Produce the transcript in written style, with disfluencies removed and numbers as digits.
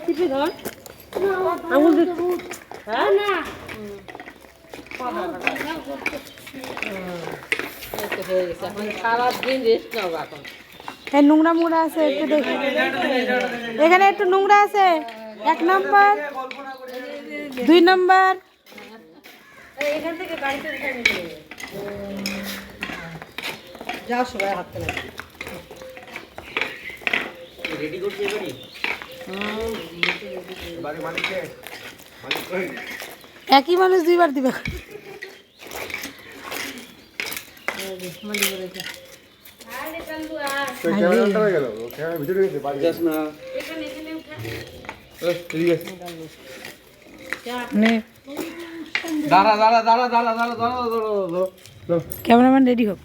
টিপে ধর আঙুল না সারাদিন রেস্ট নাও এখন। এই নোংরা মোংরা আছে একটু দেখি, এখানে একটু নোংরা আছে। 1 নম্বর 2 নম্বর এখান থেকে গাড়িতে উঠে নিতে যাও সবাই হাঁটতে লাগে। রেডি করছি এবারে মালিককে মালিক কই একই মানুষ 2 বার দিবে। ক্যামেরাটা হয়ে গেল, ক্যামেরা ভিতরে গেছে বাড়ি যাস না এখানে উঠে ঠিক আছে নে দাঁড়া ক্যামেরাম্যান রেডি হোক।